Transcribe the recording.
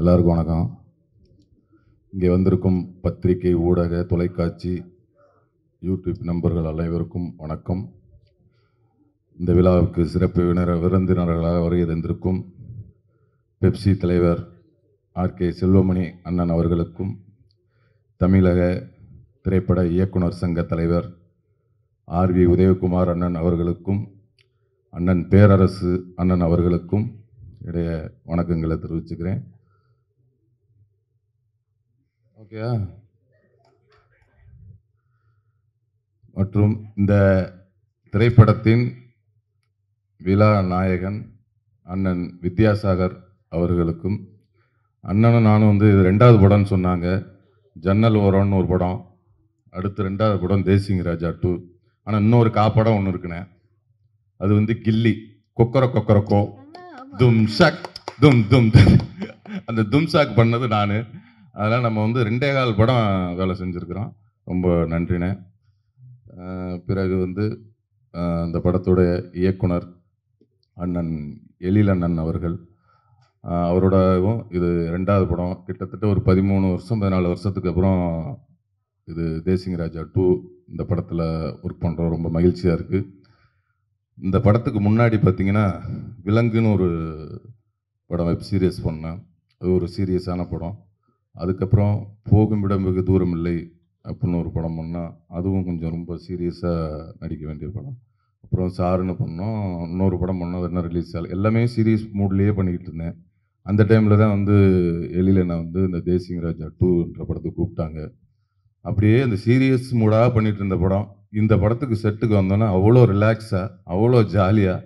எல்லாருக்கும் வணக்கம். இங்கே வந்திருக்கும் பத்திரிகை, ஊடக, தொலைக்காட்சி, யூடியூப் நண்பர்கள் அனைவருக்கும் வணக்கம். இந்த விழாவுக்கு சிறப்பு விருந்தினர்களாக வருகை தந்திருக்கும் பெப்சி தலைவர் ஆர்.கே. செல்வமணி அண்ணன் அவர்களுக்கும், தமிழக திரைப்பட இயக்குனர் சங்க தலைவர் ஆர்.வி. உதயகுமார் அண்ணன் அவர்களுக்கும், அண்ணன் பேரரசு அண்ணன் அவர்களுக்கும் இடைய வணக்கங்களை தெரிவிச்சுக்கிறேன். ஓகேயா? மற்றும் இந்த திரைப்படத்தின் விழா நாயகன் அண்ணன் வித்யாசாகர் அவர்களுக்கும், அண்ணனும் நானும் இது 2வது படம்னு சொன்னாங்க. ஜன்னல் ஓரம்னு ஒரு படம், அடுத்து 2வது படம் தேசிங் ராஜா 2. ஆனால் இன்னொரு காப்படம் ஒன்று இருக்குண்ணே, அது கில்லி, கொக்கரக்கோ தும் ஷக் தும் தும். அந்த தும் ஷாக் பண்ணது நான். அதனால் நம்ம 2.25 படம் வேலை செஞ்சுருக்கிறோம். ரொம்ப நன்றிண்ணே. பிறகு அந்த படத்துடைய இயக்குனர் அண்ணன் எழில் அண்ணன் அவர்கள், அவரோடவும் இது 2வது படம். கிட்டத்தட்ட ஒரு 13 வருஷம் 14 வருஷத்துக்கு அப்புறம் இது தேசிங் ராஜா 2 இந்த படத்தில் ஒர்க் பண்ணுறோம். ரொம்ப மகிழ்ச்சியாக இருக்குது. இந்த படத்துக்கு முன்னாடி பார்த்தீங்கன்னா விலங்குன்னு ஒரு படம் வெப் சீரியஸ் பண்ணேன். அது ஒரு சீரியஸான படம். அதுக்கப்புறம் போகும் இடம் வெகு தூரம் இல்லை அப்படின்னு ஒரு படம் பண்ணால், அதுவும் கொஞ்சம் ரொம்ப சீரியஸாக நடிக்க வேண்டிய படம். அப்புறம் சாருன்னு பண்ணோம், இன்னொரு படம் பண்ணோம், அது என்ன ரிலீஸ் ஆகலை. எல்லாமே சீரியஸ் மூட்லேயே பண்ணிக்கிட்டு இருந்தேன். அந்த டைமில் தான் எழில் என்னை இந்த தேசிங் ராஜா 2ன்ற படத்துக்கு கூப்பிட்டாங்க. அப்படியே அந்த சீரியஸ் மூடாக பண்ணிகிட்டு இருந்த படம் இந்த படத்துக்கு செட்டுக்கு வந்தோன்னா அவ்வளோ ரிலாக்ஸாக, அவ்வளோ ஜாலியாக